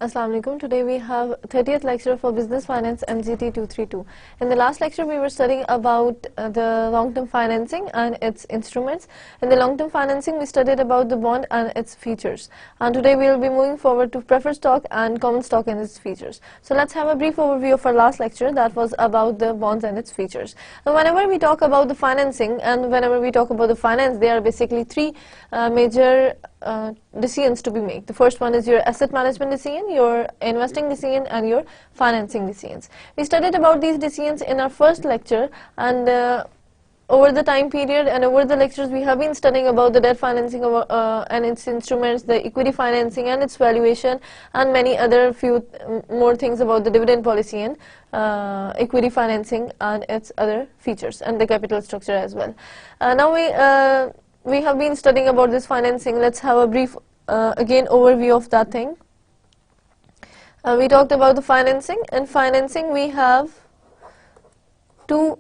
Assalamu alaikum. Today we have 30th lecture for Business Finance MGT 232. In the last lecture we were studying about the long-term financing and its instruments. In the long-term financing we studied about the bond and its features. And today we will be moving forward to preferred stock and common stock and its features. So let's have a brief overview of our last lecture that was about the bonds and its features. And whenever we talk about the financing and whenever we talk about the finance, there are basically three major decisions to be made. The first one is your asset management decision, your investing decision, and your financing decisions. We studied about these decisions in our first lecture, and over the time period and over the lectures we have been studying about the debt financing and its instruments, the equity financing and its valuation, and many other few more things about the dividend policy and equity financing and its other features, and the capital structure as well. Now we have been studying about this financing. Let's have a brief again overview of that thing. We talked about the financing. In financing we have two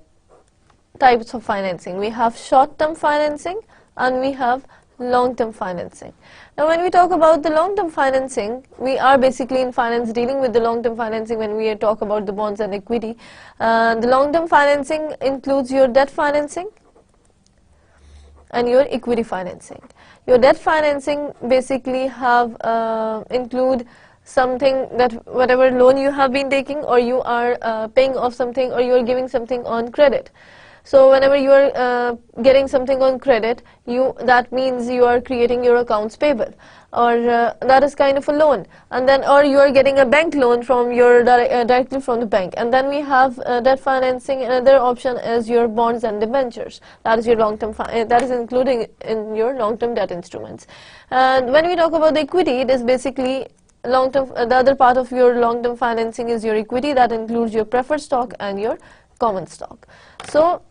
types of financing. We have short-term financing and we have long-term financing. Now when we talk about the long-term financing, we are basically in finance dealing with the long-term financing when we talk about the bonds and equity. The long-term financing includes your debt financing and your equity financing. Your debt financing basically have include something that whatever loan you have been taking, or you are paying off something, or you are giving something on credit. So whenever you are getting something on credit, that means you are creating your accounts payable, or that is kind of a loan, and then or you are getting a bank loan from your directly from the bank. And then we have debt financing. Another option is your bonds and debentures. That is your long-term that is including in your long-term debt instruments. And when we talk about the equity, it is basically long-term. The other part of your long-term financing is your equity. That includes your preferred stock and your common stock. So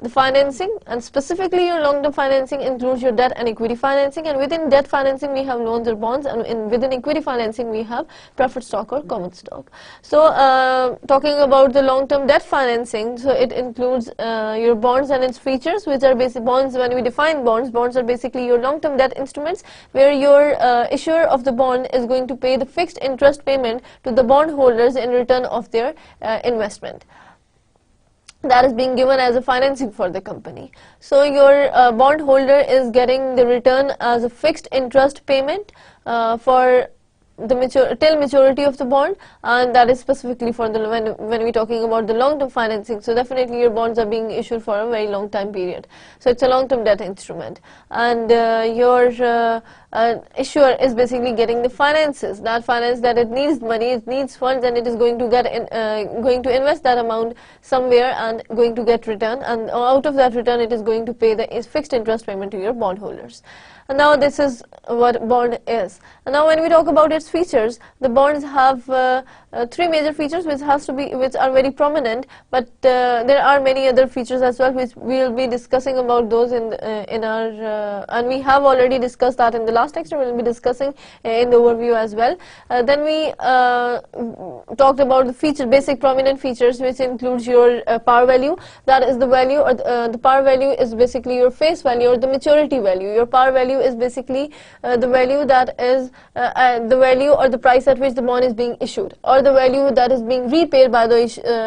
the financing, and specifically your long-term financing, includes your debt and equity financing, and within debt financing we have loans or bonds, and within equity financing we have preferred stock or common stock. So talking about the long-term debt financing, so it includes your bonds and its features, which are basic bonds. When we define bonds are basically your long-term debt instruments where your issuer of the bond is going to pay the fixed interest payment to the bondholders in return of their investment that is being given as a financing for the company. So your bondholder is getting the return as a fixed interest payment for the till maturity of the bond, and that is specifically for the when we're talking about the long-term financing. So definitely your bonds are being issued for a very long time period. So it's a long-term debt instrument, and your issuer is basically getting the finances, that finance that it needs money, it needs funds, and it is going to get going to invest that amount somewhere and going to get return, and out of that return it is going to pay the fixed interest payment to your bondholders. And now this is what bond is. And now when we talk about its features, the bonds have three major features which are very prominent, but there are many other features as well which we will be discussing about those in our and we have already discussed that in the last lecture. We will be discussing in the overview as well. Then we talked about the basic prominent features, which includes your par value. That is the value, or the par value is basically your face value or the maturity value. Your par value is basically the value that is the value or the price at which the bond is being issued, or the value that is being repaid by the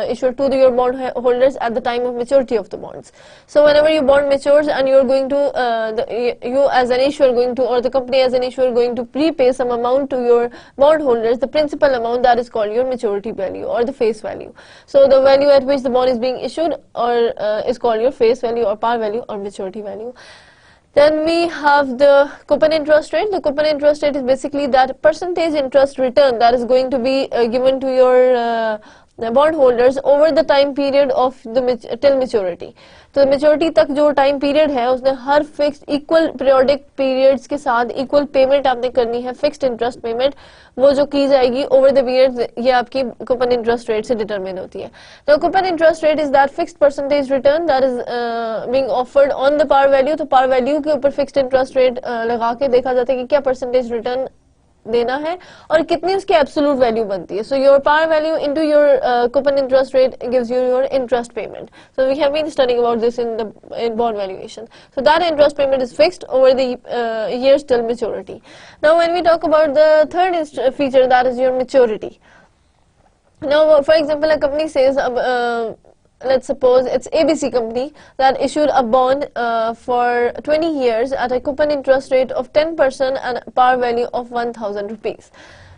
issuer to your bond holders at the time of maturity of the bonds. So whenever your bond matures and you are going to you as an issuer going to, or the company as an issuer going to prepay some amount to your bond holders, the principal amount, that is called your maturity value or the face value. So the value at which the bond is being issued or is called your face value or par value or maturity value. Then we have the coupon interest rate. The coupon interest rate is basically that percentage interest return that is going to be given to your bond holders over the time period of the till maturity. तो maturity तक जो time period है उसने हर fixed equal periodic periods के साथ equal payment आपने करनी है, फिक्स्ड इंटरेस्ट पेमेंट, वो जो की जाएगी ओवर द पीरियड, ये आपकी कूपन इंटरेस्ट रेट से डिटरमिन होती है। तो coupon interest rate is that fixed percentage return that is being offered on the par value. तो पार वैल्यू के ऊपर फिक्स्ड इंटरेस्ट रेट लगा के देखा जाता है कि क्या परसेंटेज रिटर्न देना है और कितनी उसकी एब्सोल्यूट वैल्यू बनती है। So your par value into your coupon interest rate gives you your interest payment. So we have been studying about this in bond valuation. So that interest payment is fixed over the years till maturity. Now when we talk about the third feature, that is your maturity. Now for example, a company says let's suppose it's ABC company that issued a bond for 20 years at a coupon interest rate of 10% and par value of 1,000 rupees.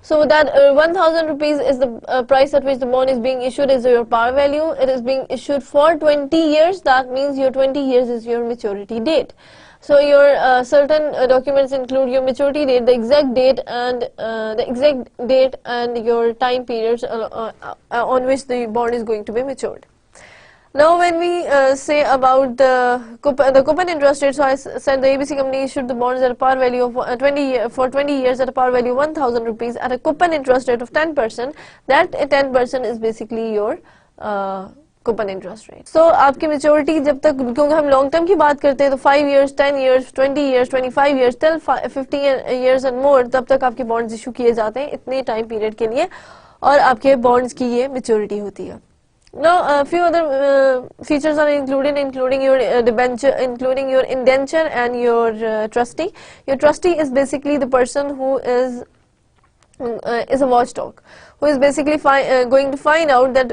So that 1,000 rupees is the price at which the bond is being issued, is your par value. It is being issued for 20 years. That means your 20 years is your maturity date. So your certain documents include your maturity date, the exact date and your time periods on which the bond is going to be matured. Now when we say about the coupon interest rate, so I said the ABC company issued the bonds at a par value of 20 years at a par value of 1,000 rupees at a coupon interest rate of 10%. That 10% is basically your coupon interest rate. So आपकी maturity जब तक, क्योंकि हम long term की बात करते हैं तो 5 years, 10 years, 20 years, 25 years till 50 years and more, तब तक आपके बॉन्ड्स इशू किए जाते हैं इतने टाइम पीरियड के लिए, और आपके बॉन्ड्स की ये मेच्योरिटी होती है। Now, a few other features are included, including your debenture, including your indenture and your trustee. Your trustee is basically the person who is a watchdog, who is basically going to find out that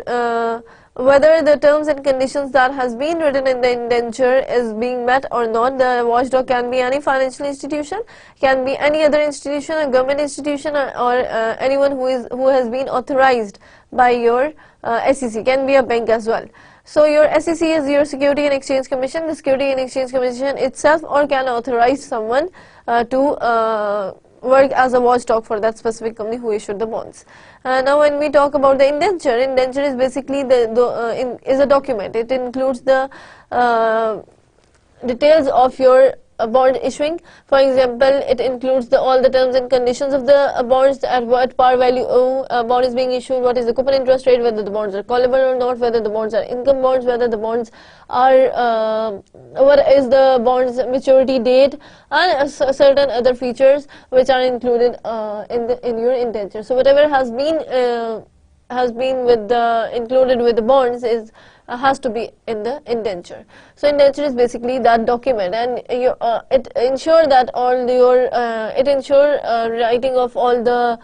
whether the terms and conditions that has been written in the indenture is being met or not. The watchdog can be any financial institution, can be any other institution, a government institution, or anyone who has been authorized by your SEC, can be a bank as well. So your SEC is your Security and Exchange Commission. The Security and Exchange Commission itself or can authorize someone to work as a watchdog for that specific company who issued the bonds. Now when we talk about the indenture, indenture is basically is a document. It includes the details of your bond issuing. For example, it includes all the terms and conditions of the bonds, at what par value bond is being issued, what is the coupon interest rate, whether the bonds are callable or not, whether the bonds are income bonds, whether the bonds are what is the bonds maturity date, and certain other features which are included in your indenture. So whatever has been included with the bonds has to be in the indenture. So indenture is basically that document, and it ensure that it ensure writing of all the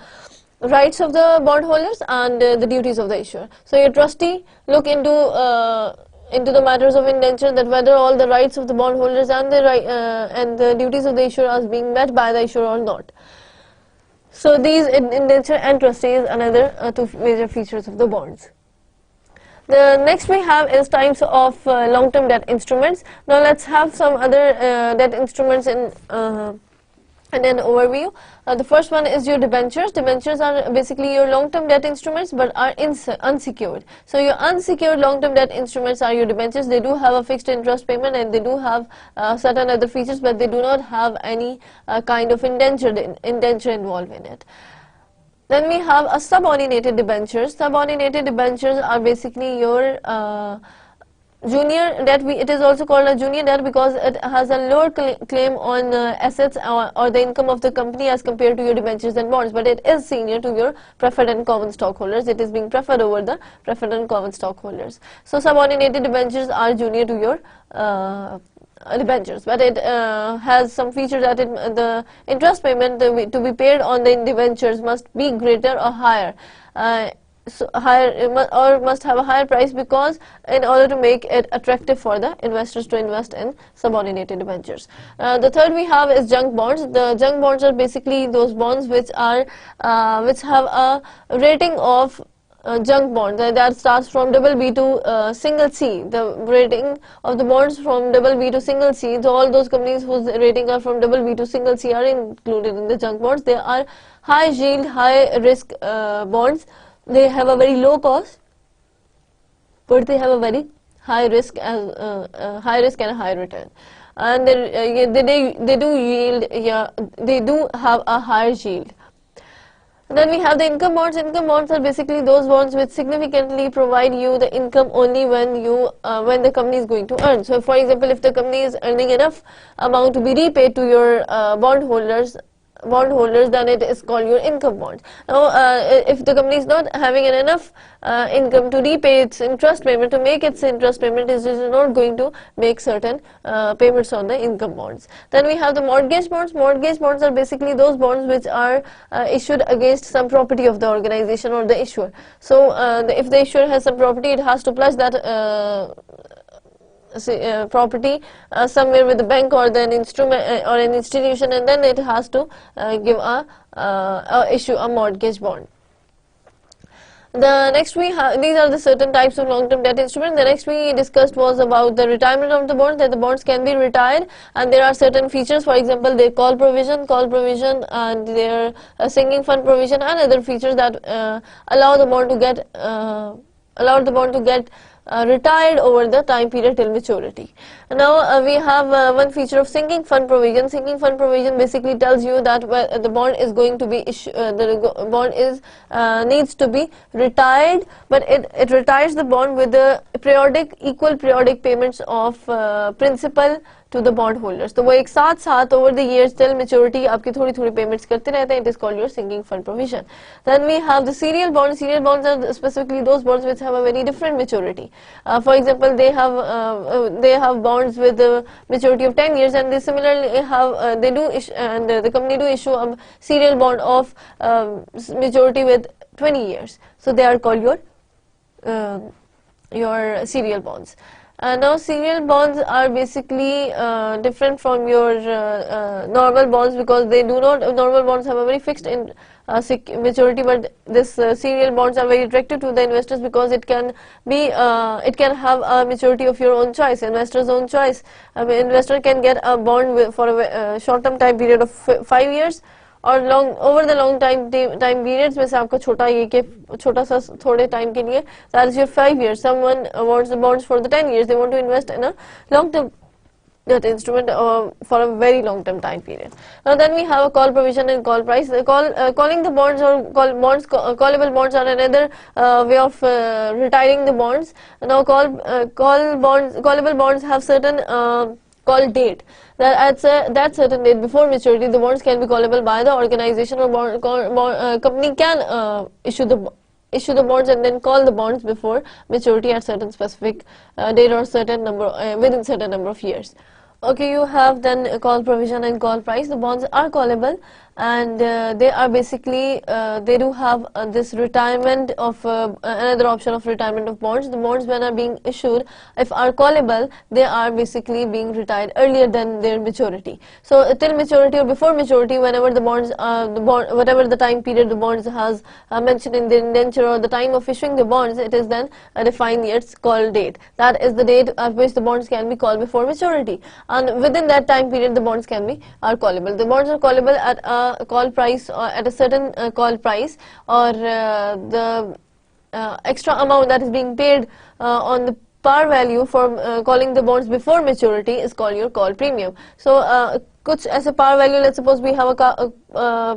rights of the bondholders and the duties of the issuer. So your trustee look into the matters of indenture, that whether all the rights of the bondholders and the duties of the issuer are being met by the issuer or not. So these indenture and trustee is another two major features of the bonds. The next we have is types of long-term debt instruments. Now let's have some other debt instruments in an overview. The first one is your debentures. Debentures are basically your long-term debt instruments but are unsecured. So your unsecured long-term debt instruments are your debentures. They do have a fixed interest payment and they do have certain other features, but they do not have any kind of indenture involved in it. Then we have a subordinated debentures. Subordinated debentures are basically your junior debt. It is also called a junior debt because it has a lower claim on assets or the income of the company as compared to your debentures and bonds, but it is senior to your preferred and common stockholders. It is being preferred over the preferred and common stockholders. So subordinated debentures are junior to your debentures, but it has some features that the interest payment to be paid on the debentures must be greater or higher, or must have a higher price, because in order to make it attractive for the investors to invest in subordinated debentures. The third we have is junk bonds. The junk bonds are basically those bonds which have a rating of junk bond that starts from BB to single C. The rating of the bonds from BB to single C, so all those companies whose rating are from BB to single C are included in the junk bonds. They are high yield, high risk bonds. They have a very low cost but they have a very high risk high risk and a high return, and they do yield, yeah, they do have a higher yield. Then we have the income bonds. Income bonds are basically those bonds which significantly provide you the income only when when the company is going to earn. So, for example, if the company is earning enough amount to be repaid to your bondholders, then it is called your income bonds. Now, if the company is not having enough income to repay its interest payment, to make its interest payment, it is not going to make certain payments on the income bonds. Then we have the mortgage bonds. Mortgage bonds are basically those bonds which are issued against some property of the organization or the issuer. So, if the issuer has some property, it has to pledge that property somewhere with the bank or an instrument or an institution, and then it has to issue a mortgage bond. The next we have, these are the certain types of long-term debt instrument. The next we discussed was about the retirement of the bonds, that the bonds can be retired, and there are certain features. For example, their call provision, and their sinking fund provision, and other features that allow the bond to get retired over the time period till maturity. Now we have one feature of sinking fund provision. Sinking fund provision basically tells you that the bond is going to be needs to be retired, but it retires the bond with the equal periodic payments of principal to the bond holders. तो वो एक साथ over the years till maturity आपकी थोड़ी payments करते रहते हैं. It is called your sinking fund provision. Then we have the serial bonds. Serial bonds are specifically those bonds which have a very different maturity. For example, they have bonds with a maturity of 10 years, and they similarly have the company do issue a serial bond of maturity with 20 years. So they are called your serial bonds. Now serial bonds are basically different from your normal bonds, because normal bonds have a very fixed maturity, but this serial bonds are very attractive to the investors because it can have a maturity of your own choice, investor's own choice. Investor can get a bond for a short-term time period of 5 years, और over the long time periods में से आपका छोटा सा थोड़े time के लिए, that is your 5 years. Someone wants the bonds for the 10 years. They want to invest in a long term that instrument for a very long term time period. Now then we have a call provision and call price. Calling the bonds or callable bonds are another way of retiring the bonds. Now callable bonds have certain call date. That at that certain date before maturity, the bonds can be callable by the organization, or company can issue the bonds and then call the bonds before maturity at certain specific date or within certain number of years. Okay, you have then call provision and call price. The bonds are callable, and they are basically they do have this retirement of another option of retirement of bonds. The bonds, when are being issued, if are callable, they are basically being retired earlier than their maturity. So till maturity or before maturity, whenever the bonds whatever the time period the bonds has mentioned in the indenture or the time of issuing the bonds, it is then defined its call date. That is the date at which the bonds can be called before maturity, and within that time period the bonds are callable. The bonds are callable at a call price, or at a certain call price, or the extra amount that is being paid on the par value for calling the bonds before maturity is called your call premium. So kuch as a par value, let's suppose we have a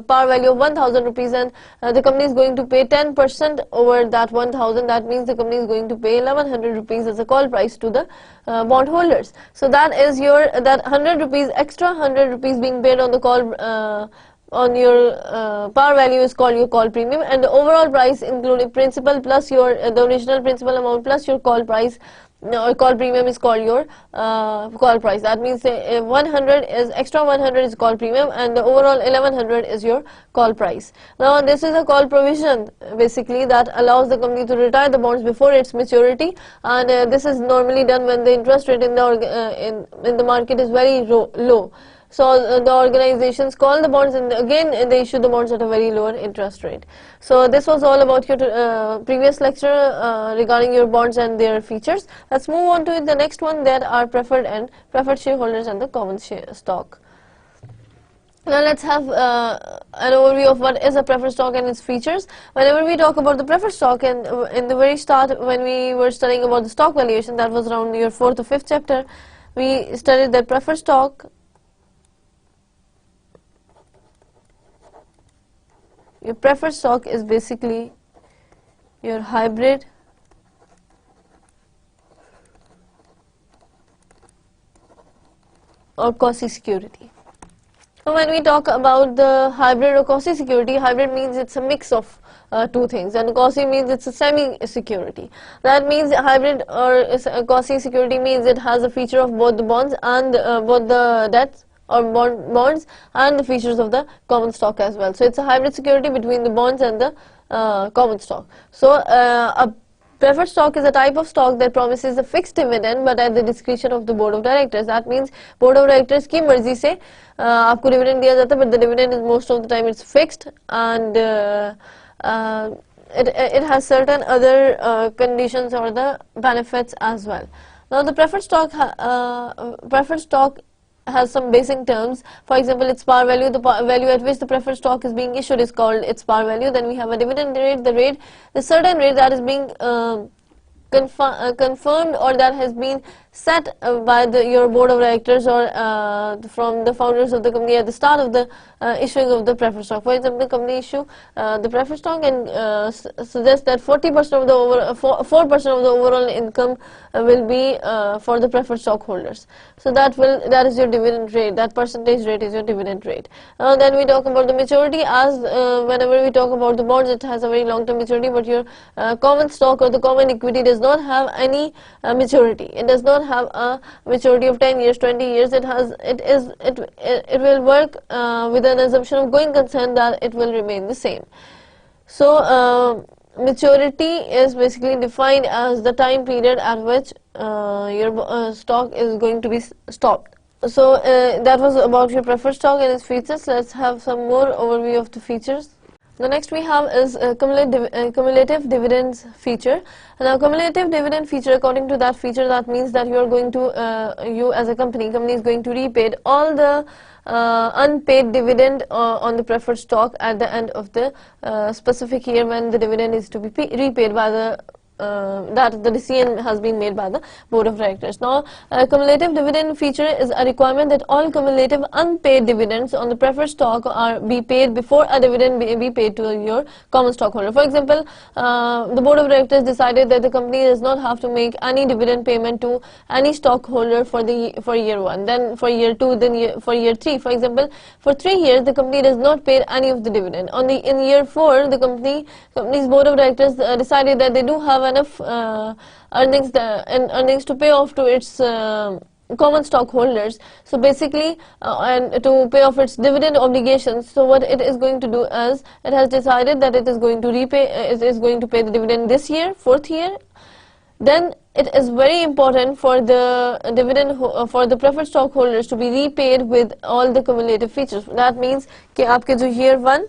par value of 1000 rupees, and the company is going to pay 10% over that 1000. That means the company is going to pay 1100 rupees as a call price to the bond holders. So that is that 100 rupees, extra 100 rupees being paid on the call on your par value is called your call premium, and the overall price including principal plus the original principal amount plus your call price or call premium is called your call price. That means 100 is extra 100 is call premium, and the overall 1100 is your call price. Now this is a call provision basically that allows the company to retire the bonds before its maturity, and this is normally done when the interest rate in the market is very low. So the organizations call the bonds, and again they issue the bonds at a very lower interest rate. So this was all about your previous lecture regarding your bonds and their features. Let's move on to the next one, that are preferred shareholders and the common stock. Now let's have an overview of what is a preferred stock and its features. Whenever we talk about the preferred stock, and in the very start when we were studying about the stock valuation, that was around your 4th or 5th chapter, we studied that preferred stock, your preferred stock is basically your hybrid or quasi security. So when we talk about the hybrid or quasi security, hybrid means it's a mix of two things, and quasi means it's a semi security. That means hybrid or quasi security means it has a feature of both the bonds and both the debts or bonds and the features of the common stock as well. So it's a hybrid security between the bonds and the common stock. So a preferred stock is a type of stock that promises a fixed dividend but at the discretion of the board of directors. That means board of directors की मर्जी से आपको dividend दिया जाता है, but the dividend is most of the time it's fixed, and it has certain other conditions or the benefits as well. Now the preferred stock has some basic terms. For example, its par value, the value at which the preferred stock is being issued is called its par value. Then we have a dividend rate, the certain rate that is being confirmed or that has been set by your board of directors or from the founders of the company at the start of the issuing of the preferred stock. For example, the company issue the preferred stock and suggests that 40% of the 4% of the overall income will be for the preferred stockholders. So that is your dividend rate. That percentage rate is your dividend rate. Then we talk about the maturity. As whenever we talk about the bonds, it has a very long-term maturity, but your common stock or the common equity does not have any maturity. It does not have a maturity of 10 years, 20 years. It will work with an assumption of going concern that it will remain the same. So maturity is basically defined as the time period at which your stock is going to be stopped. So that was about your preferred stock and its features. Let's have some more overview of the features. The next we have is cumulative dividends feature. Now cumulative dividend feature, according to that feature, that means that you are going to, you as a company is going to repay all the unpaid dividend on the preferred stock at the end of the specific year when the dividend is to be repaid by the that the decision has been made by the board of directors. Now, cumulative dividend feature is a requirement that all cumulative unpaid dividends on the preferred stock be paid before a dividend be paid to your common stockholder. For example, the board of directors decided that the company does not have to make any dividend payment to any stockholder for year 1, then for year 2, then for year 3. For example, for 3 years the company does not pay any of the dividend. In year 4, the company's board of directors decided that they do have enough earnings to pay off to its common stockholders. So basically, and to pay off its dividend obligations. So what it is going to do is it has decided that it is going to pay the dividend this year, 4th year. Then it is very important for the dividend for the preferred stockholders to be repaid with all the cumulative features. That means कि आपके जो year 1,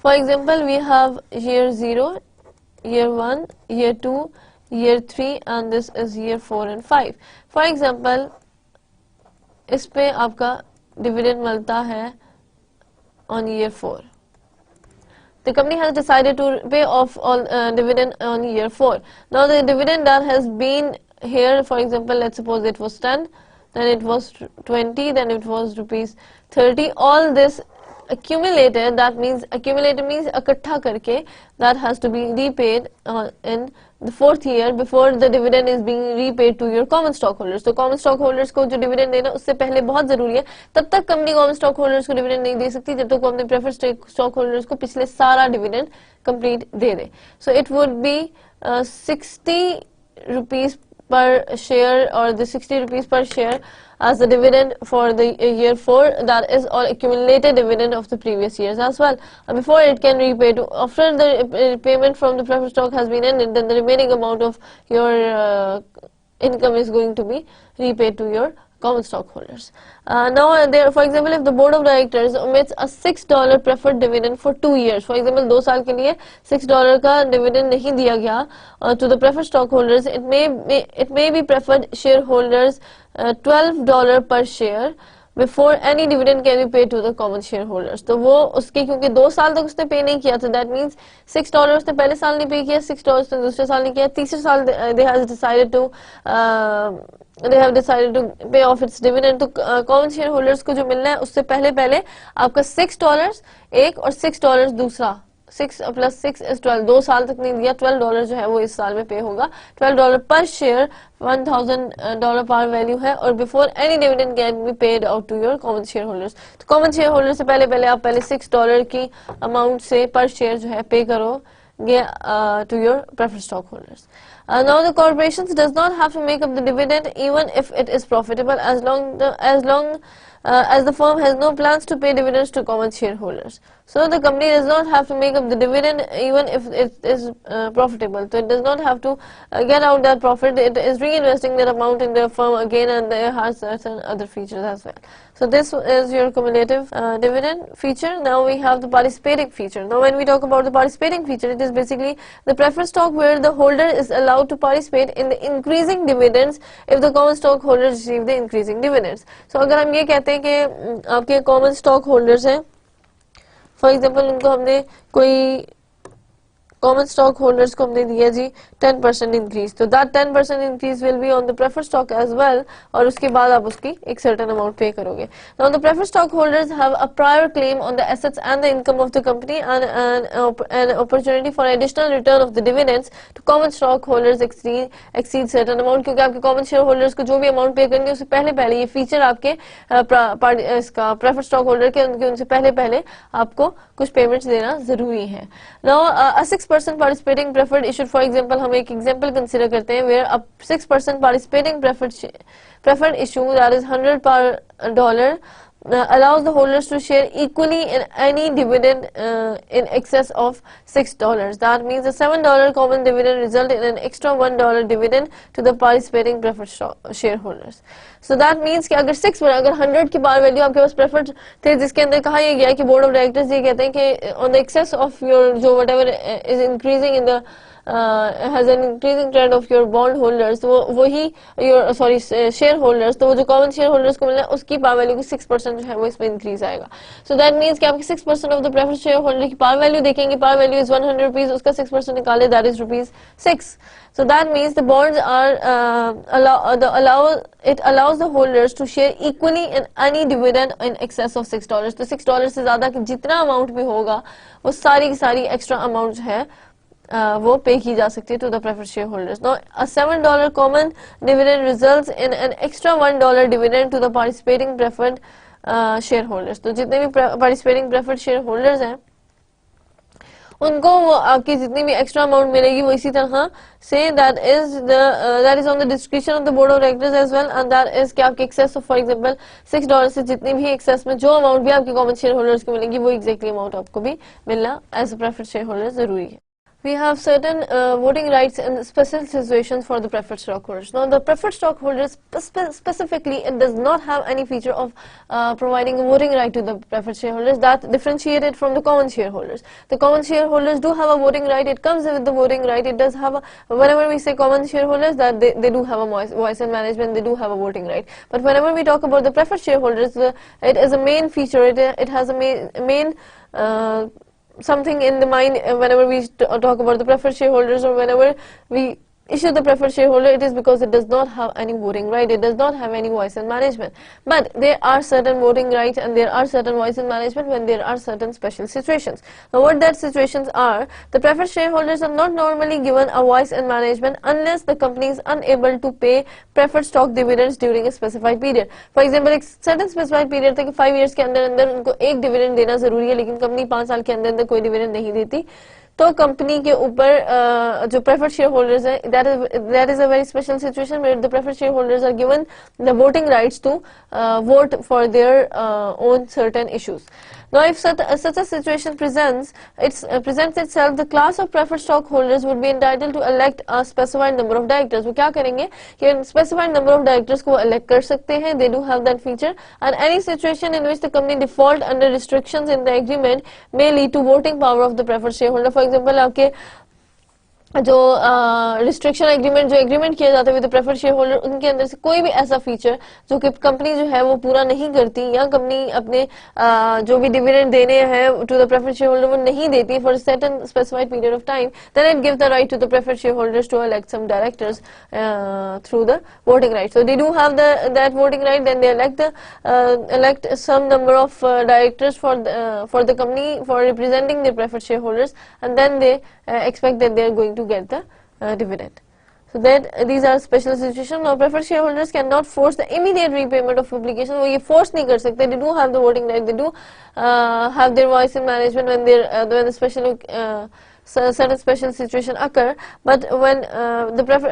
for example, we have year 0, year 1, year 2, year 3, and this is year 4 and 5. For example, इस पे आपका dividend मिलता है on year 4. The company has decided to pay off all dividend on year 4. Now the dividend that has been here, for example, let's suppose it was 10, then it was 20, then it was rupees 30. All this accumulated, that means accumulated means इकट्ठा करके, that has to be repaid in the 4th year before the dividend is being repaid to your common stockholders. तो common stockholders को जो dividend देना उससे पहले बहुत ज़रूरी है. तब तक company common stockholders को dividend नहीं दे सकती जब तक वो अपने preferred stockholders को पिछले सारा dividend complete they they. So it would be 60 rupees per share or the 60 rupees per share as the dividend for the year 4. That is all accumulated dividend of the previous years as well. Before it can repay to, after the payment from the preferred stock has been ended, then the remaining amount of your income is going to be repaid to your common stockholders. Now, there, for example, if the board of directors omits a $6 preferred dividend for 2 years, for example, 2 साल के लिए $6 का dividend नहीं दिया गया to the preferred stockholders, it may be preferred shareholders $12 per share before any dividend can be paid to the common shareholders. तो वो उसके क्योंकि 2 साल तक उसने पे नहीं किया था, that means $6 उसने पहले साल नहीं पे किया, $6 उसने दूसरे साल नहीं किया, तीसरे साल they have decided to pay off its dividend. तो common shareholders को जो मिलना है उससे पहले आपका $6 एक और $6 दूसरा, 6 + 6 = 12, 2 साल तक नहीं दिया, $12 जो है वो इस साल में पे होगा, $12 पर शेयर, $1000 par वैल्यू है, और before any dividend can be paid out to your common shareholders. तो कॉमन शेयर होल्डर से पहले आप पहले $6 की अमाउंट से पर शेयर जो है पे करोगे to your preferred stockholders. Now the corporations does not have to make up the dividend even if it is profitable as long as the firm has no plans to pay dividends to common shareholders. So the company does not have to make up the dividend even if it is profitable. So it does not have to get out that profit. It is reinvesting that amount in the firm again, and there has certain other features as well. So this is your cumulative dividend feature. Now we have the participating feature. Now when we talk about the participating feature, it is basically the preferred stock where the holder is allowed to participate in the increasing dividends if the common stockholders receive the increasing dividends. So अगर हम ये कहते हैं कि आपके common stockholders हैं, for example उनको हमने कोई कॉमन स्टॉक होल्डर्स को हमने दिया जी 10% इंक्रीज, तो that 10% increase will be on the preferred stock as well, और उसके बाद आप उसकी एक सर्टेन अमाउंट पे करोगे. Now the preferred stockholders have a prior claim on the assets and the income of the company and an opportunity for additional return of the dividends to common stockholders exceed certain amount, क्योंकि आपके common share holders को जो भी amount पे करेंगे उससे पहले ये फीचर आपके इसका प्रेफर्ड स्टॉक होल्डर के उनसे पहले आपको कुछ पेमेंट्स देना जरूरी है. Now a 6% participating preferred issued, for example हम एक example consider करते हैं where a 6% participating preferred issue, that is $100 per allows the holders to share equally in any dividend in excess of $6. That means the $7 common dividend result in an extra $1 dividend to the participating preferred shareholders. So that means कि अगर 100 की बार value आपके पास preferred थे, जिसके अंदर कहा यह गया कि बोर्ड ऑफ डायरेक्टर्स ये कहते हैं कि on the excess of your जो whatever is increasing in the has an increasing trend of your bond holders, तो वही your share holders, तो वो जो common share holders को मिलना है उसकी par value की 6% जो है वो इसमें increase आएगा. So that means कि आपकी 6% of the preferred shareholder की par value देखेंगे, par value is 100 rupees, उसका 6% निकाले, that is rupees 6. So that means the bonds are it allows the holders to share equally in any dividend in excess of $6. तो $6 से ज़्यादा कि जितना amount भी होगा वो सारी की सारी extra amount जो है वो पे की जा सकती है to the preferred shareholders. Now a $7 common dividend results in an extra $1 dividend to the participating preferred shareholders. तो जितने भी participating preferred shareholders हैं उनको वो आपकी जितनी भी एक्स्ट्रा अमाउंट मिलेगी वो इसी तरह से that is on the discretion of the board of directors as well, and that is कि आपके excess of for example $6 से जितनी भी excess में जो अमाउंट भी आपके कॉमन शेयर होल्डर्स को मिलेगी वो exactly अमाउंट आपको भी मिलना एज अ preferred shareholder जरूरी है. We have certain voting rights in special situations for the preferred stockholders. Now, the preferred stockholders specifically, it does not have any feature of providing a voting right to the preferred shareholders that differentiate it from the common shareholders. The common shareholders do have a voting right. It comes with the voting right. It does have whenever we say common shareholders, that they do have a voice in management. They do have a voting right. But whenever we talk about the preferred shareholders, it is a main feature. It has a main something in the mind whenever we talk about the preferred shareholders, or whenever we issue the preferred shareholder, it is because it does not have any voting right, it does not have any voice in management. But there are certain voting rights and there are certain voice in management when there are certain special situations. Now what that situations are, the preferred shareholders are not normally given a voice in management unless the company is unable to pay preferred stock dividends during a specified period. For example, एक certain specified period तक 5 years के अंदर उनको एक dividend देना जरूरी है, लेकिन कंपनी 5 साल के अंदर कोई dividend नहीं देती. तो कंपनी के ऊपर जो प्रेफर्ड शेयर होल्डर्स हैं, that is a very special situation where the preferred shareholders are given the voting rights to vote for their own certain issues. Now, if such a situation presents itself, the class of preferred stockholders would be entitled to elect a specified number of directors. वो क्या करेंगे कि specified number of directors को elect कर सकते हैं. They do have that feature. And any situation in which the company default under restrictions in the agreement may lead to voting power of the preferred shareholder. For example, आपके जो restriction agreement जो agreement किया जाता है with preferred share holder, उनके अंदर से कोई भी ऐसा फीचर जो कि कंपनी जो है वो पूरा नहीं करती, या कंपनी अपने जो भी डिविडेंड देने हैं to the preferred shareholder वो नहीं देती for certain specified period of time, then it gives the right to the preferred shareholders to elect some directors through the voting right. So they do have that voting right, then they elect some number of directors for the company for representing their preferred shareholders, and then they expect that they are going to get the dividend. So that these are special situations. Now preferred shareholders cannot force the immediate repayment of obligation. वो ये force नहीं कर सकते. They do have the voting right. They do have their voice in management when when the special certain special situation occur. But when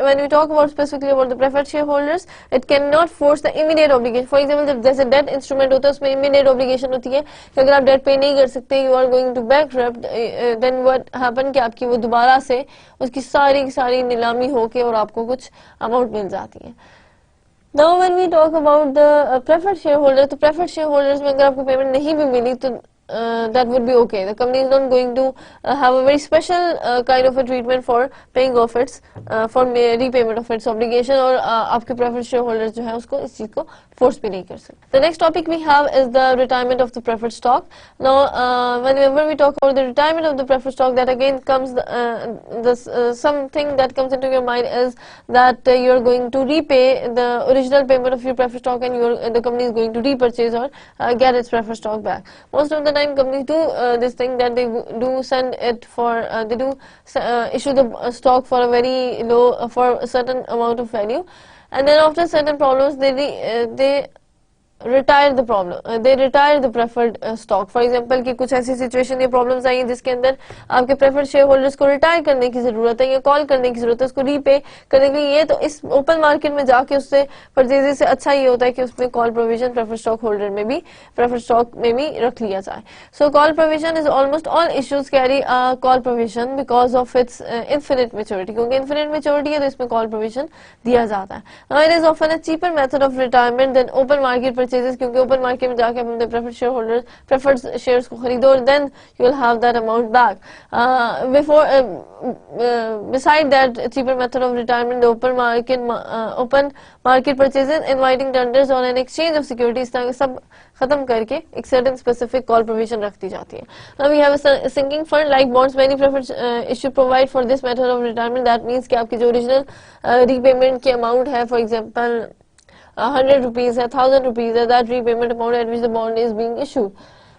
when we talk about specifically about the preferred shareholders, it cannot force the immediate obligation. For example, जब जैसे debt instrument होता है उसमें immediate obligation होती है कि अगर आप debt pay नहीं कर सकते, you are going to bankrupt, then what happen कि आपकी वो दोबारा से उसकी सारी नीलामी होके और आपको कुछ amount मिल जाती है. Now when we talk about the preferred shareholder, तो preferred shareholders में अगर आपको payment नहीं भी मिली तो that would be okay. The company is not going to have a very special kind of a treatment for paying off its for repayment of its obligation, और आपके preferred shareholders जो है उसको इस चीज को force भी नहीं कर सकते. The next topic we have is the retirement of the preferred stock. Now whenever we talk about the retirement of the preferred stock, that again comes something that comes into your mind is that you are going to repay the original payment of your preferred stock, and the company is going to repurchase or get its preferred stock back. Most of the time companies do this thing, that they do send it for they do issue the stock for a very low for a certain amount of value, and then after certain problems they retire the preferred stock. For example कि कुछ ऐसी situation या problems आई हैं जिसके अंदर आपके preferred shareholders को retire करने की जरूरत है या call करने की जरूरत है उसको repay करने के लिए, ये तो इस open market में जाके उससे purchase से अच्छा ये होता है कि उसमें call provision preferred stock holder में भी preferred stock में भी रख लिया जाए. So call provision is almost all issues carry a call provision because of its infinite maturity. क्योंकि infinite maturity है तो इसमें call provision दिया जाता है. Now it is often a cheaper method of retirement than open market purchases, क्योंकि open market में जाके अपने preferred shareholders preferred shares को खरीदो और then you will have that amount back. Beside that cheaper method of retirement, the open market purchases, inviting tenders on an exchange of securities, सब खत्म करके एक certain specific call provision रख दी जाती है. Now we have a sinking fund like bonds. Many preferred issue provide for this method of retirement. That means कि आपकी जो original repayment की amount है, for example 100 rupees है, 1000 rupees है, that repayment amount at which the bond is being issued,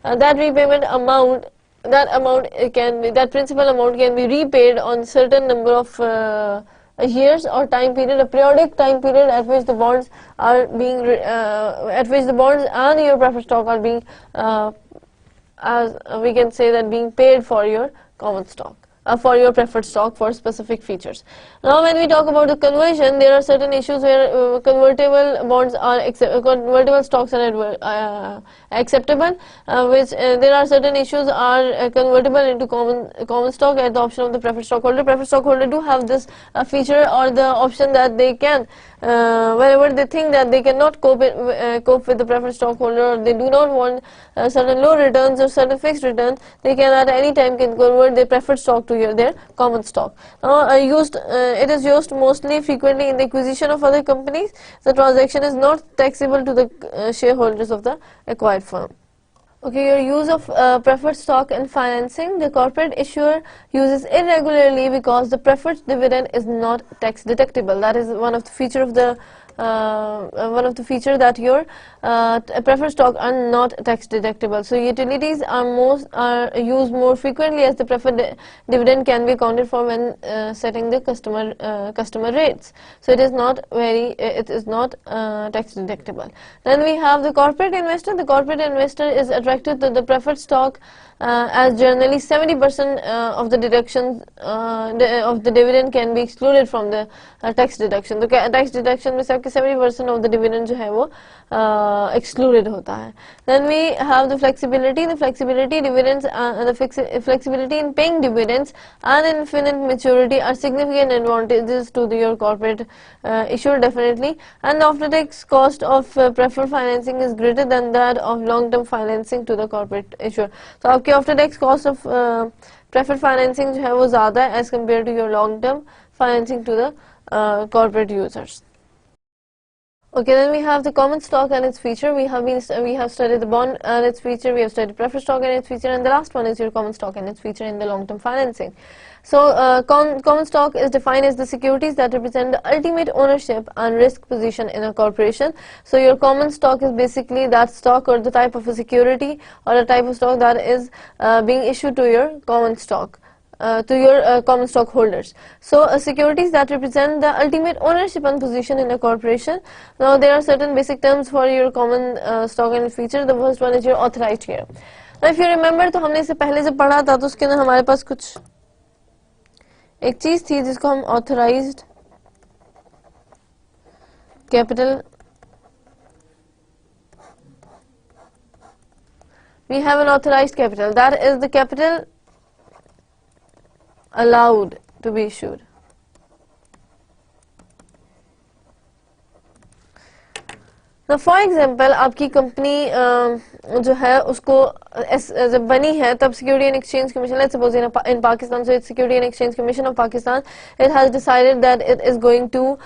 that repayment amount, that principal amount can be repaid on certain number of years or time period, a periodic time period at which the bonds are being at which the bonds and your preferred stock are being as we can say that being paid for your common stock, for your preferred stock for specific features. Now when we talk about the conversion, there are certain issues where convertible bonds are convertible stocks are acceptable, which there are certain issues are convertible into common stock at the option of the preferred stockholder. Preferred stockholder do have this feature or the option that they can whenever they think that they cannot cope with the preferred stockholder, or they do not want certain low returns or certain fixed returns, they can at any time can convert their preferred stock to their common stock. Now it is used mostly frequently in the acquisition of other companies. The transaction is not taxable to the shareholders of the acquired firm. Okay, your use of preferred stock in financing. The corporate issuer uses irregularly because the preferred dividend is not tax deductible. That is one of the feature of the that your preferred stock are not tax deductible. So utilities are used more frequently as the preferred dividend can be accounted for when setting the customer rates. So it is not tax deductible. Then we have the corporate investor. The corporate investor is attracted subtracted to the preferred stock, as generally 70% of the deductions of the dividend can be excluded from the tax deduction. तो tax deduction में से आपके 70% of the dividend जो है वो excluded होता है. Then we have the flexibility. The flexibility dividends, the flexibility in paying dividends and infinite maturity are significant advantages to your corporate issuer, definitely. And the after-tax cost of preferred financing is greater than that of long-term financing to the corporate issuer. So आपके after-tax cost of preferred financing जो है वो ज़्यादा है as compared to your long-term financing to the corporate users. Okay, then we have the common stock and its feature. We have studied the bond and its feature. We have studied preferred stock and its feature, and the last one is your common stock and its feature in the long-term financing. So, common stock is defined as the securities that represent the ultimate ownership and risk position in a corporation. So, your common stock is basically that stock or the type of a security or a type of stock that is being issued to your common stock. To your common stockholders. So, securities that represent the ultimate ownership and position in a corporation. Now, there are certain basic terms for your common stock and feature. The first one is your authorized share. Now, if you remember, तो हमने इससे पहले जब पढ़ा था तो उसके अंदर हमारे पास कुछ एक चीज थी जिसको हम authorized capital. We have an authorized capital. That is the capital allowed to be issued. Now, for example, आपकी कंपनी जो है उसको जब बनी है तब Security and Exchange Commission, let's suppose in Pakistan, so it's Security and Exchange Commission of Pakistan, it has decided that it is going to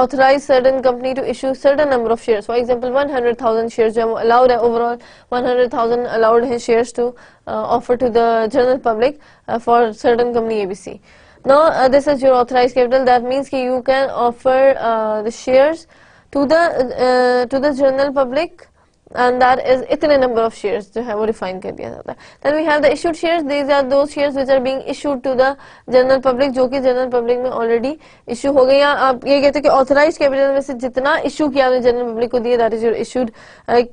authorize certain company to issue certain number of shares. For example, 100,000 shares जो है allowed है, overall 100,000 allowed है shares to offer to the general public for certain company ABC. Now, this is your authorized capital. That means that you can offer the shares to the general public, and that is इतने number of shares जो है वो define कर दिया जाता है. Then we have the issued shares. These are those shares which are being issued to the general public, जो कि general public में already issue हो गए. या आप ये कहते हैं कि authorized capital में से जितना issue किया आपने general public को दिए, that is your issued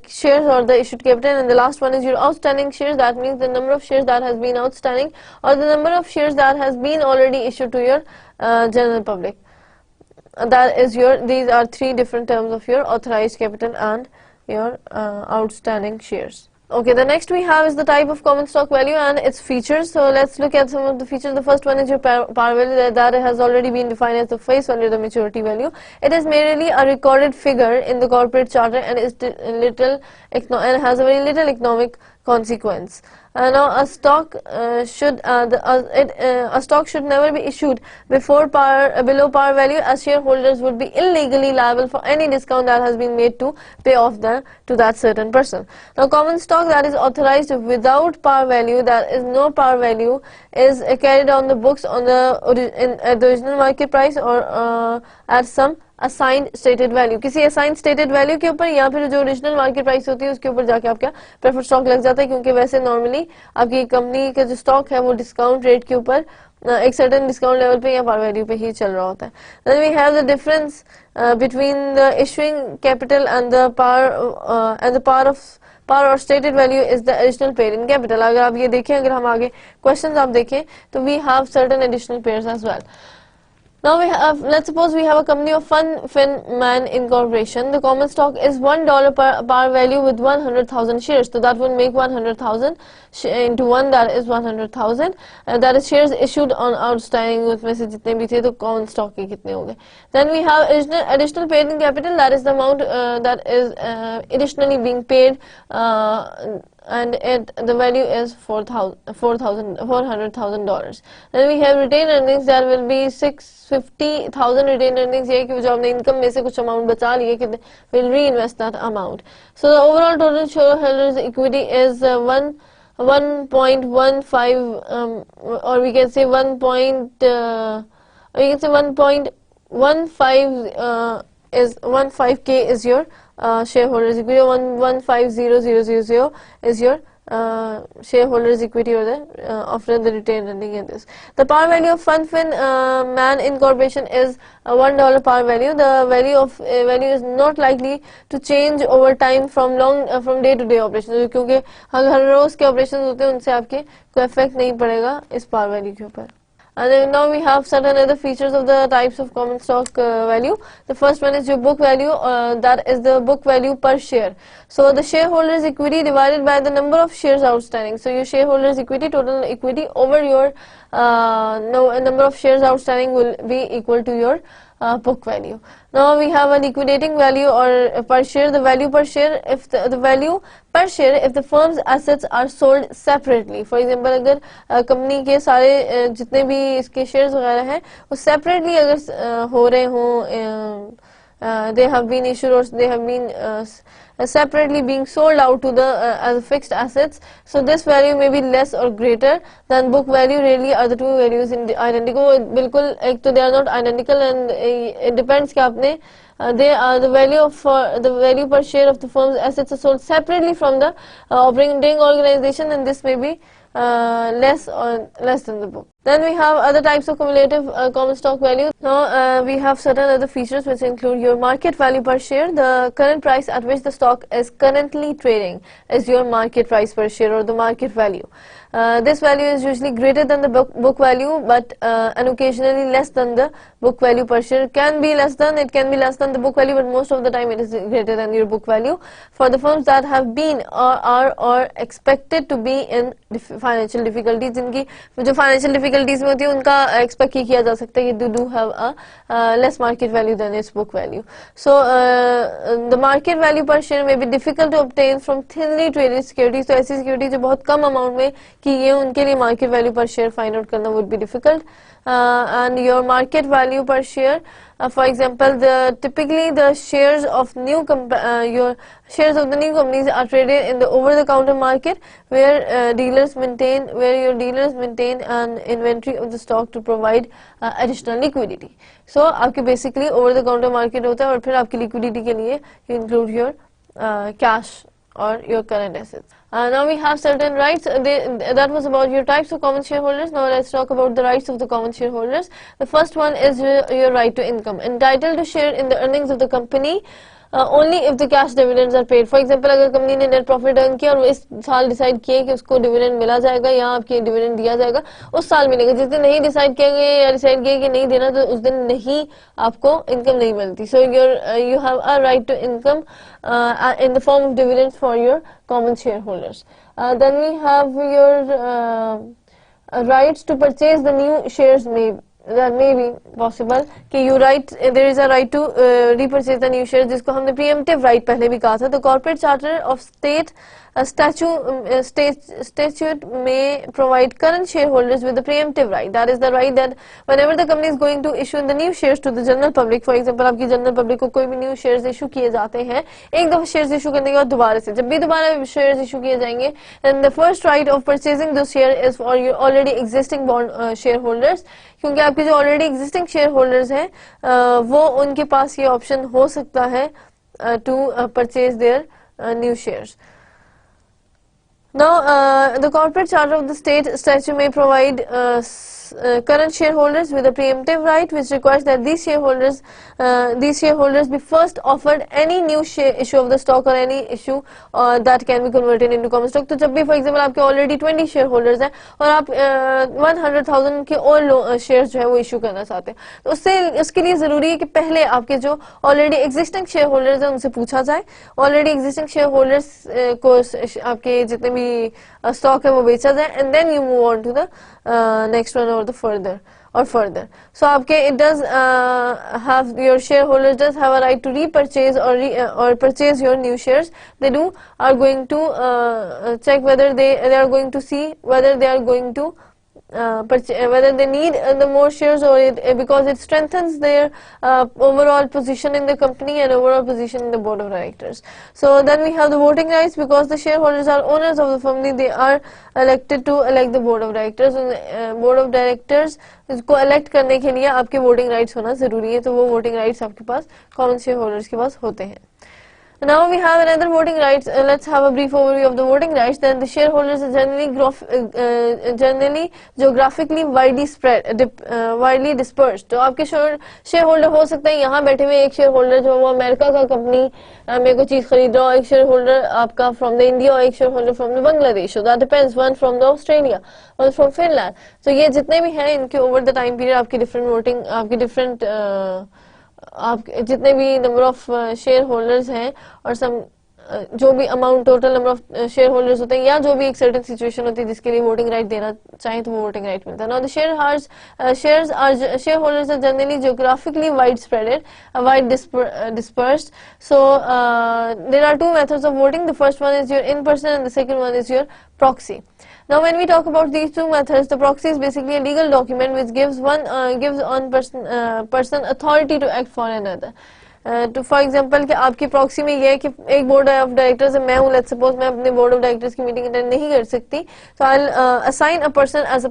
shares or the issued capital. And the last one is your outstanding shares. That means the number of shares that has been outstanding or the number of shares that has been already issued to your general public. That is your, these are three different terms of your authorized capital and your outstanding shares. Okay, the next we have is the type of common stock value and its features. So let's look at some of the features. The first one is your par value. That has already been defined as the face value, the maturity value. It is merely a recorded figure in the corporate charter and is and has a very little economic consequence. Now, a stock should never be issued below par value, as shareholders would be illegally liable for any discount that has been made to pay off to that certain person. Now, common stock that is authorized without par value, that is no par value, is carried on the books on the original market price or at some assigned stated value. किसी assigned stated value के ऊपर या फिर जो original market price होती है उसके ऊपर जाके आपका preferred stock लग जाता है, क्योंकि वैसे normally आपकी कंपनी का जो stock है वो discount rate के ऊपर एक certain discount level पे या par value पे ही चल रहा होता है. Then we have the difference between the issuing capital and the par or stated value is the additional paid in capital. अगर आप ये देखें, अगर हम आगे questions आप देखें तो we have certain additional pairs as well. Now we have, let's suppose we have a company of Finman Incorporation. The common stock is $1 per par value with 100,000 shares. So that would make 100,000 into 1, that is 100,000. That is shares issued on outstanding उसमें से जितने भी थे तो common stock के कितने हो गए. Then we have additional paid in capital. That is the amount that is additionally being paid. And the value is $400,000. Then we have retained earnings. There will be 650,000 retained earnings. ये कि जो आपने income में से कुछ amount बचा लिए कि will reinvest that amount. So the overall total shareholders equity is 1.15 or we can say 1.15 is 15K is your shareholders equity. 1150000 is your shareholders equity or the of the retained earning in this. The par value of FundFin Man Incorporation is $1 par value. The value is not likely to change over time from day to day operations, क्योंकि हर रोज के operations होते हैं, उनसे आपके कोई effect नहीं पड़ेगा इस par value के ऊपर. And then now we have certain other features of the types of common stock value. The first one is your book value, that is the book value per share. So the shareholders equity divided by the number of shares outstanding. So your shareholders equity, total equity over your number of shares outstanding will be equal to your book value. Now we have a liquidating value or per share, the value per share, if the value per share if the firm's assets are sold separately. For example, अगर company के सारे जितने भी इसके shares वगैरह हैं वो separately अगर हो रहे हों, they have been issued or they have been separately being sold out to the as fixed assets, so this value may be less or greater than book value. Really are the two values identical? बिल्कुल एक तो they are not identical, and it depends कि आपने they are the value per share of the firm's assets are sold separately from the operating organization, and this may be less than the book. Then we have other types of cumulative common stock value. Now we have certain other features which include your market value per share. The current price at which the stock is currently trading is your market price per share or the market value. This value is usually greater than the book value, but and occasionally less than the book value per share. It can be less than the book value, but most of the time it is greater than your book value. For the firms that have been or are or expected to be in financial difficulties, जिनकी जो financial difficulties में होती है उनका expect ही किया जा सकता है कि they do have a less market value than its book value. So the market value per share may be difficult to obtain from thinly traded securities. तो ऐसी securities जो बहुत कम amount में कि ये उनके लिए market value per share find out करना would be difficult. And your market value per share, for example, typically the shares of your shares of the new companies are traded in the over-the-counter market, where your dealers maintain an inventory of the stock to provide additional liquidity. So आपके basically over-the-counter market होता है और फिर आपकी liquidity के लिए you include your cash or your current assets. Now we have certain rights. That was about your types of common shareholders. Now let's talk about the rights of the common shareholders. The first one is your right to income, entitled to share in the earnings of the company only if the cash dividends are paid. For example, अगर company ने net profit earn किया और इस साल decide किए कि उसको dividend मिला जाएगा या आपके dividend दिया जाएगा, उस साल मिलेगा. जिस दिन नहीं decide किया गया या decide किया कि नहीं देना, तो उस दिन नहीं आपको income नहीं मिलती. So you have a right to income in the form of dividends for your common shareholders. Then we have your rights to purchase the new shares that may be possible कि there is a right to repurchase the new shares, जिसको हमने preemptive right पहले भी कहा था. The corporate charter of statute may provide current shareholders with the preemptive right. That is the right that whenever the company is going to issue the new shares to the general public, for example आपकी general public को कोई भी new shares issue किए जाते हैं, एक दफा shares issue करने के बाद दोबारा से जब भी दोबारा shares issue किए जाएंगे, then the first right of purchasing those shares is for your already existing shareholders, क्योंकि आपके जो already existing shareholders हैं वो उनके पास ये option हो सकता है to purchase their new shares. Now, the corporate charter of the state statute may provide current shareholders with a preemptive right, which requires that these shareholders be first offered any new issue of the stock or any issue that can be converted into common stock. तो जब भी for example आपके already 20 shareholders हैं और आप 100,000 के और shares जो है वो issue करना चाहते हैं, तो उसके लिए ज़रूरी है कि पहले आपके जो already existing shareholders हैं उनसे पूछा जाए. Already existing shareholders को आपके जितने भी stock है वो बेचा जाए, and then you move on to the next one or the further. So आपके it does have your shareholders does have a right to repurchase or purchase your new shares. They are going to check whether they are going to see whether they are going to whether they need the more shares or because it strengthens their overall position in the company and overall position in the board of directors. So then we have the voting rights. Because the shareholders are owners of the company, they are elected to elect the board of directors, and board of directors इसको elect करने के लिए आपके voting rights होना जरूरी है, तो वो voting rights आपके पास common shareholders के पास होते हैं. Now we have another voting rights. Let's have a brief overview of the voting rights. Then the shareholders are generally geographically widely spread, widely dispersed. तो आपके शेयर होल्डर हो सकते हैं यहाँ बैठे हुए एक शेयर होल्डर जो वो अमेरिका का कंपनी में कोई चीज खरीद रहा हो, एक शेयर होल्डर आपका फ्रॉम द इंडिया और एक share holder from the Bangladesh. So that depends. One from the Australia, one from Finland. So ये जितने भी हैं इनके ओवर द टाइम पीरियड आपकी डिफरेंट वोटिंग, आपकी डिफरेंट आप जितने भी नंबर ऑफ शेयर होल्डर्स हैं और सम जो भी amount total number of share holders होते हैं या जो भी एक सर्टेन सिचुएशन होती है जिसके लिए वोटिंग राइट देना चाहें तो वो वोटिंग राइट मिलता है. Now the shareholders are generally geographically wide spreaded, wide dispersed. So there are two methods of voting. The first one is your in person and the second one is your proxy. Now when we talk about these two methods, the proxy is basically a legal document which gives one person authority to act for another. तो for example कि आपकी proxy में ये है कि एक board of directors है, मैं हूँ, लेट्स सपोज मैं अपने बोर्ड ऑफ डायरेक्टर्स की मीटिंग अटेंड नहीं कर सकती, तो I assign a person as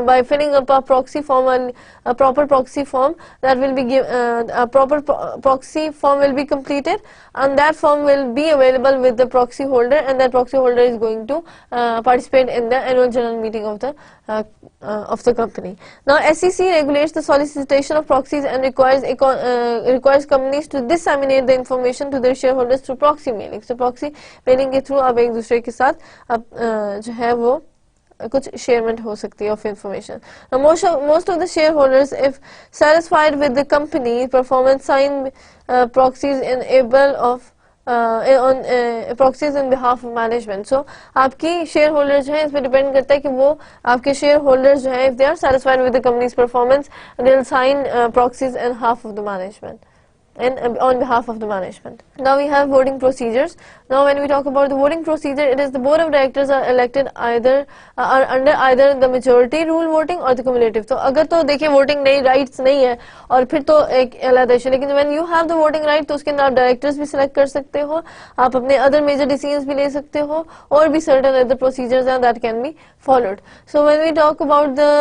by filling up a proxy form, a proper proxy form that will be a proper proxy form will be completed, and that form will be available with the proxy holder, and that proxy holder is going to participate in the annual general meeting of the company. Now SEC regulates the solicitation of proxies and requires companies to disseminate the information to their shareholders through proxy mailing. So proxy mailing के through आप एक दूसरे के साथ जो है वो कुछ शेयरमेंट हो सकती है of information. Now most of the shareholders, if satisfied with the company performance, sign proxies in able of on proxies in behalf of management. So आपकी शेयर होल्डर जो है इस पे डिपेंड करता है कि वो आपके शेयर होल्डर्स जो है if they are satisfied with the company's performance, they will sign proxies in half of the management and on behalf of the management. Now we have voting procedures. Now when we talk about the voting procedure, it is the board of directors are elected either are under either the majority rule voting or the cumulative. तो अगर तो देखिए voting नहीं rights नहीं है और फिर तो एक अलग इशू, लेकिन when you have the voting right तो उसके अंदर आप डायरेक्टर्स भी सिलेक्ट कर सकते हो, आप अपने अदर मेजर डिसीजंस भी ले सकते हो और भी certain other procedures हैं that can be followed. So when we talk about the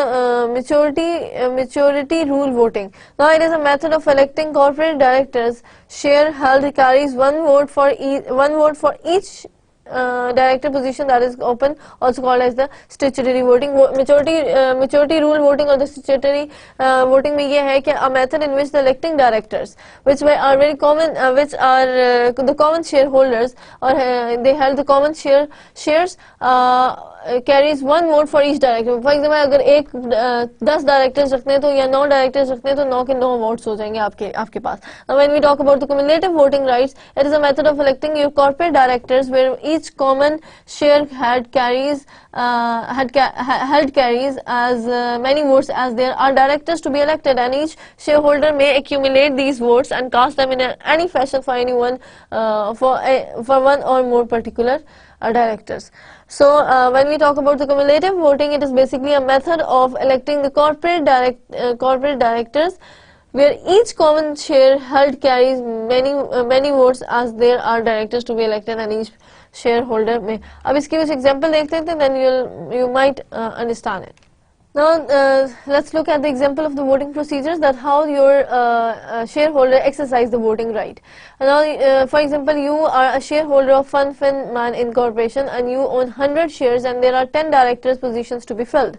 majority rule voting, now it is a method of electing corporate directors. Share held carries one vote for each director position that is open, also called as the statutory voting. Majority rule voting or the statutory voting में ये है कि a method in which the electing directors, which are very common, which are the common shareholders or they held the common shares carries one vote for each director. For example अगर एक 10 directors रखते हैं तो या 9 directors रखते हैं तो 9 के 9 वोट्स हो जाएंगे आपके पास. Now when we talk about the cumulative voting rights, it is a method of electing your corporate directors where each common share held carries as many votes as there are directors to be elected, and each shareholder may accumulate these votes and cast them in any fashion for anyone for one or more particular directors. So when we talk about the cumulative voting, it is basically a method of electing the corporate directors where each common share held carries many votes as there are directors to be elected and each shareholder may. अब इसकी कुछ example देखते हैं, then you might understand it. Now let's look at the example of the voting procedures, that how your shareholder exercise the voting right. Now for example you are a shareholder of FunFin Incorporation and you own 100 shares and there are 10 directors positions to be filled.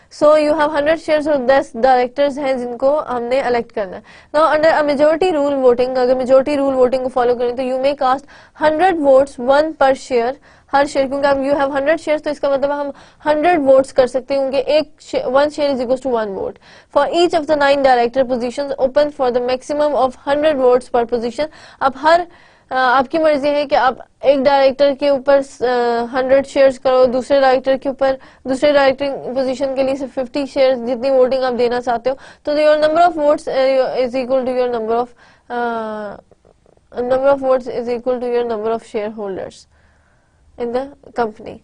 So you have 100 shares और 10 directors हैं जिनको हमने elect करना है. Now under a majority rule voting, अगर majority rule voting को follow करें तो you may cast 100 votes, 1 per share, her share, क्योंकि अब यू हैव 100 शेयर्स तो इसका मतलब हम 100 वोट्स कर सकते हैं, क्योंकि एक 1 share is equal to 1 vote for each of the 9 director positions open for the maximum of 100 votes per position. अब हर आपकी मर्जी है कि आप एक डायरेक्टर के ऊपर 100 शेयर्स करो, दूसरे डायरेक्टर के ऊपर दूसरे डायरेक्टर पोजीशन के लिए सिर्फ 50 शेयर्स, जितनी वोटिंग आप देना चाहते हो. तो your number of votes is equal to your number of votes is equal to your number of shareholders in the company.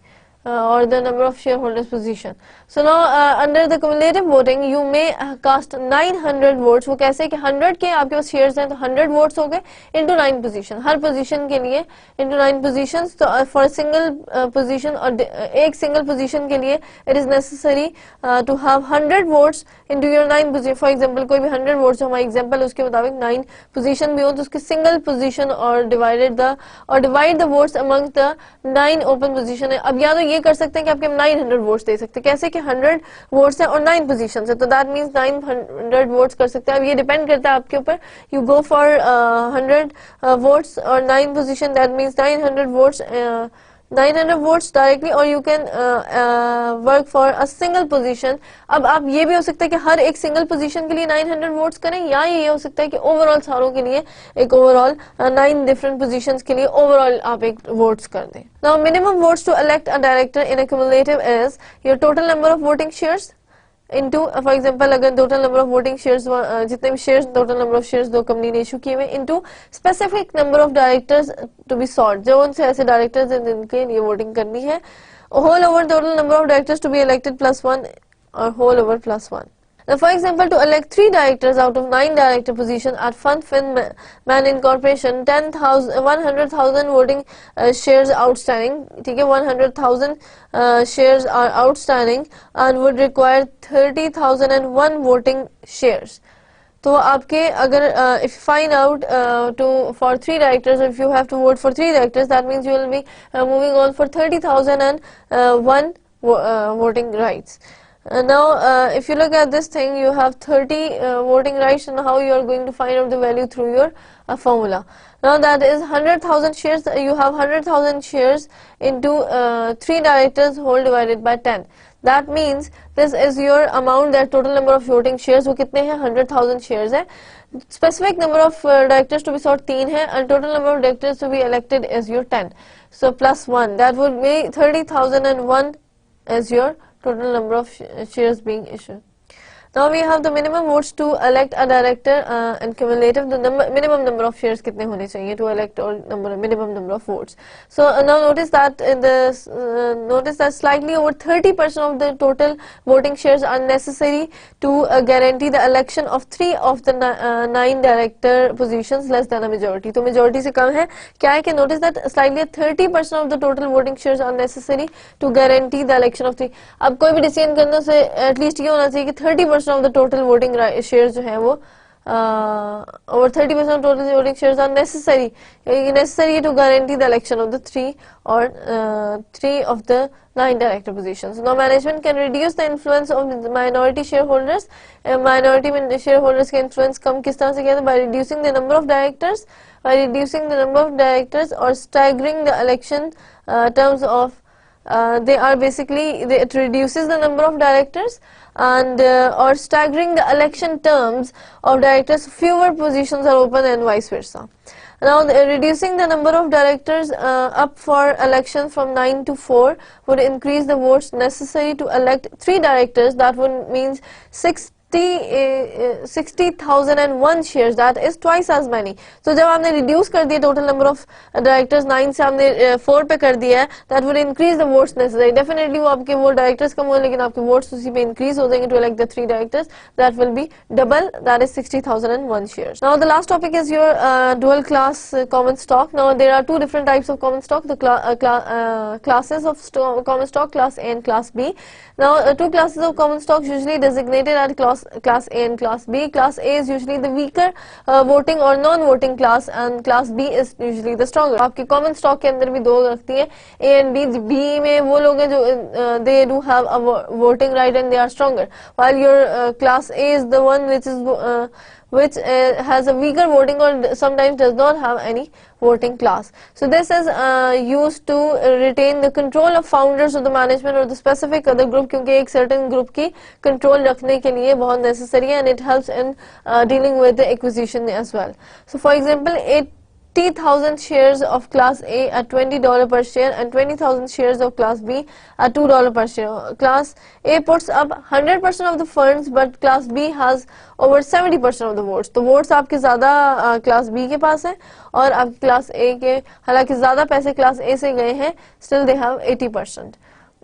or the number of shareholders position. So now under the cumulative voting you may cast 900 votes. वो कैसे कि 100 के आपके पास shares हैं तो 100 votes हो गए into 9 position, हर position के लिए into 9 positions. तो for a single position और एक single position के लिए it is necessary to have 100 votes into your 9 position. For example कोई भी 100 votes हमारा example उसके मुताबिक 9 position भी हो तो उसके single position और divide the votes among the 9 open position है. अब या तो ये कर सकते हैं कि आपके 900 वोट्स दे सकते हैं, कैसे कि 100 वोट्स है और 9 पोजीशंस है तो दैट मींस 900 वोट्स कर सकते हैं. अब ये डिपेंड करता है आपके ऊपर, यू गो फॉर 100 वोट्स और 9 position, that means 900 votes directly or you can work for a single position. अब आप ये भी हो सकता है कि हर एक single position के लिए 900 votes करें, या ये हो सकता है कि overall सारों के लिए एक overall 9 different positions के लिए overall आप एक votes कर दें. Now minimum votes to elect a director in a cumulative is your total number of voting shares into for example अगर total number of voting shares जितने भी shares total number of shares दो company ने issue किए हुए into specific number of directors to be sought, जो उनसे ऐसे directors हैं जिनके लिए voting करनी है, whole over total number of directors to be elected plus 1 or whole over plus 1. Now, for example, to elect 3 directors out of 9 director positions at Fund Man Incorporation, 100,000 voting shares outstanding. ठीक है, 100,000 shares are outstanding and would require 30,001 voting shares. तो आपके अगर if you find out for 3 directors, if you have to vote for 3 directors, that means you will be moving on for 30,001 voting rights. Now if you look at this thing, you have 30 voting rights, and how you are going to find out the value through your formula. Now that is 100,000 shares, you have 100,000 shares into 3 directors whole divided by 10. That means this is your amount, that total number of voting shares वो कितने हैं, 100,000 shares है. Specific number of directors to be sought 3 है, and total number of directors to be elected is your 10. So plus 1, that would be 30,001 as your total number of shares being issued. Now we have the minimum votes to elect a director and cumulative the minimum number of shares कितने होने चाहिए to elect or minimum number of votes. So now notice that slightly over 30% of the total voting shares are necessary to guarantee the election of 3 of the 9 director positions less than a majority. तो majority से कम है, क्या है कि notice that slightly 30% of the total voting shares are necessary to guarantee the election of 3. अब कोई भी decision करने से at least ये होना चाहिए कि 30% of the total voting shares जो है वो over 30% of total voting shares are necessary to guarantee the election of the 3 of the 9 director positions. Now management can reduce the influence of the minority shareholders. Minority shareholders के influence कम किस तरह से किया था, by reducing the number of directors, or staggering the election terms of it reduces the number of directors and or staggering the election terms of directors, fewer positions are open and vice versa. Now reducing the number of directors up for election from 9 to 4 would increase the votes necessary to elect 3 directors. That would means 60,001 shares, that is twice as many. So जब आपने reduce कर दिया total number of directors 9 से आपने 4 पे कर दिया है, that would increase the votes necessary. Definitely वो आपके वो directors कम हो, लेकिन आपके votes उसी पे increase हो जाएंगे to elect the 3 directors. That will be double, that is 60,001 shares. Now the last topic is your dual class common stock. Now there are 2 different types of common stock, the classes of common stock, class A and class B. Now 2 classes of common stock usually designated as class A and class B. Class A is usually the weaker voting or non-voting class, and class B is usually the stronger. आपके common stock के अंदर भी 2 रखती है, A and B. B में वो लोग हैं जो they do have a voting right and they are stronger, while your class A is the one which has a weaker voting or sometimes does not have any voting class. So this is used to retain the control of founders of the management or the specific other group, क्योंकि एक certain group की control रखने के लिए बहुत necessary है, and it helps in dealing with the acquisition as well. So for example 80,000 shares of class A at $20 per share and 20,000 shares of class B at $2 per share. Class A puts up 100% of the funds, but class B has over 70% of the votes. तो votes आपके ज़्यादा class B के पास है, और आपके class A के हालांकि ज़्यादा पैसे class A से गए हैं, still they have 80%.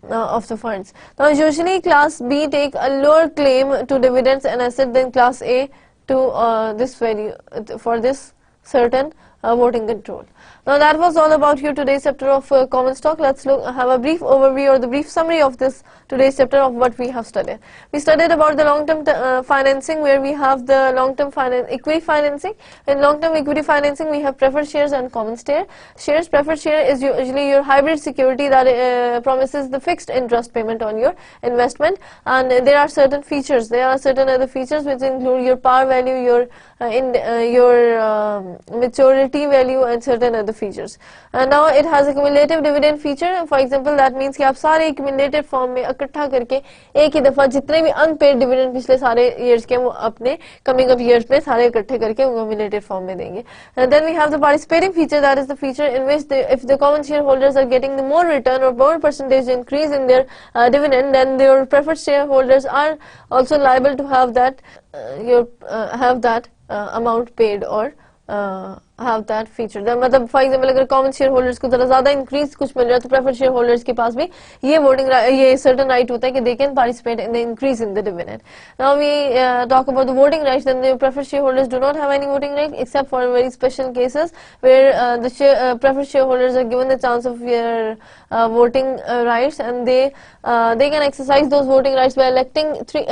of the funds. Now usually class B take a lower claim to dividends and asset than class A to this value for this certain voting control. Now that was all about your today's chapter of common stock. Let's have a brief overview or the brief summary of this today's chapter of what we have studied. We studied about the long-term financing, where we have the long-term equity financing. In long-term equity financing, we have preferred shares and common shares. Preferred share is usually your hybrid security that promises the fixed interest payment on your investment, and there are certain features. There are certain other features which include your par value, your maturity value, and certain other features. And now it has a cumulative dividend feature. For example, that means कि आप सारे accumulated form में इकट्ठा करके एक ही दफा जितने भी unpaid dividend पिछले सारे years के वो अपने coming up years में सारे इकट्ठे करके cumulated form में देंगे. And then we have the participating feature, that is the feature in which if the common shareholders are getting the more return or more percentage increase in their dividend, then their preferred shareholders are also liable to have that amount paid or have that feature. मतलब for example अगर common shareholders को ज़रा ज़्यादा increase कुछ मिल रहा है तो preferred shareholders के पास भी ये voting ये certain right होता है कि they can participate in the increase in the dividend. Now we talk about the voting rights. Then the preferred shareholders do not have any voting right except for very special cases where the preferred shareholders are given the chance of their voting rights, and they can exercise those voting rights by electing three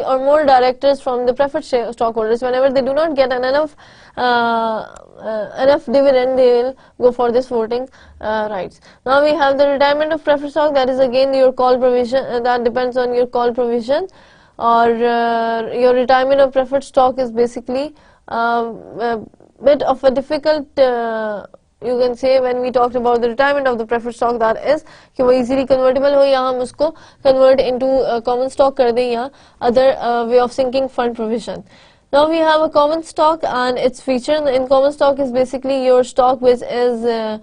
or more directors from the preferred stockholders. Whenever they do not get enough dividend, they will go for this voting rights. Now we have the retirement of preferred stock. That is again your call provision. That depends on your call provision, or your retirement of preferred stock is basically a bit of a difficult. You can say when we talked about the retirement of the preferred stock, that is कि वो easily convertible हो या हम उसको convert into common stock कर दें या other way of sinking fund provision. Now we have a common stock, and its feature in common stock is basically your stock which is the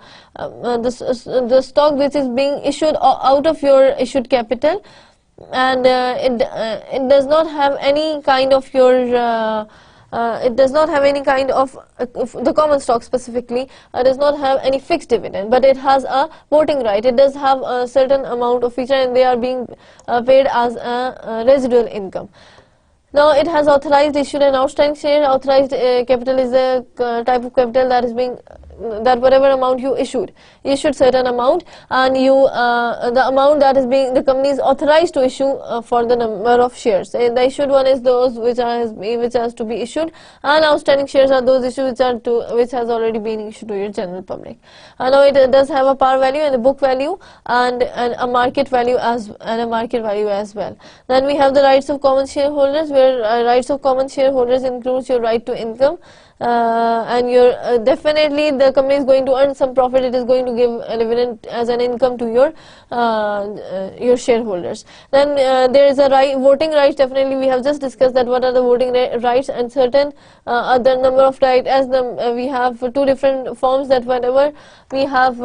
stock which is being issued out of your issued capital, and it does not have any kind of your it does not have any kind of the common stock specifically does not have any fixed dividend, but it has a voting right. It does have a certain amount of feature, and they are being paid as a residual income. Now it has authorized, issued, and outstanding share. Authorized capital is a type of capital that is being that whatever amount you issued certain amount, and you the amount that is being the company is authorized to issue for the number of shares. The issued one is those which has to be issued, and outstanding shares are those issues which has already been issued to your general public. Now it does have a par value and a book value and a market value as well. Then we have the rights of common shareholders, where rights of common shareholders includes your right to income. And your definitely the company is going to earn some profit. It is going to give a dividend as an income to your shareholders. Then there is a voting rights. Definitely we have just discussed that what are the voting rights, and certain other number of rights, as we have two different forms, that whenever we have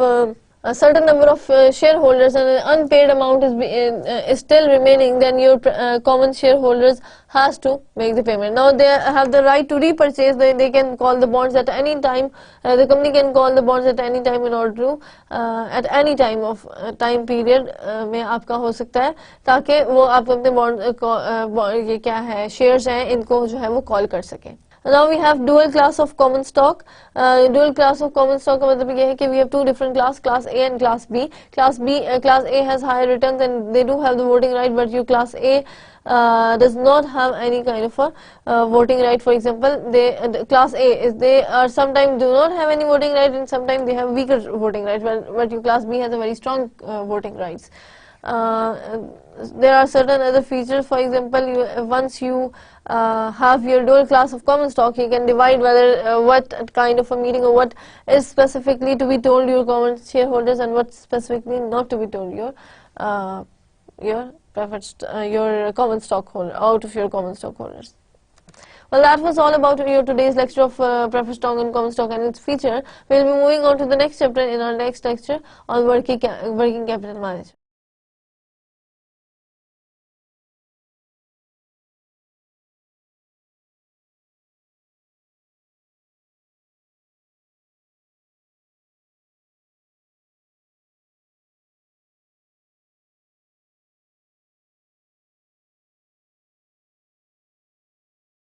a certain number of shareholders and an unpaid amount is still remaining, then your common shareholders has to make the payment. Now they have the right to repurchase. They can call the bonds at any time. The company can call the bonds at any time in order to at any time of time period में आपका हो सकता है, ताकि वो आप अपने bond ये क्या है shares हैं इनको जो है वो call कर सकें. Now we have dual class of common stock. Dual class of common stock का मतलब ये है कि we have two different class A and class B. Class A has higher returns and they do have the voting right, but your class A does not have any kind of a voting right. For example, class A they are sometimes do not have any voting right, and sometimes they have weaker voting rights, but your class B has a very strong voting rights. There are certain other features. For example, once you have your dual class of common stock, you can divide whether what kind of a meeting or what is specifically to be told your common shareholders and what specifically not to be told your common stockholder out of your common stockholders. Well, that was all about your today's lecture of preferred stock and common stock and its feature. We will be moving on to the next chapter in our next lecture on working capital management.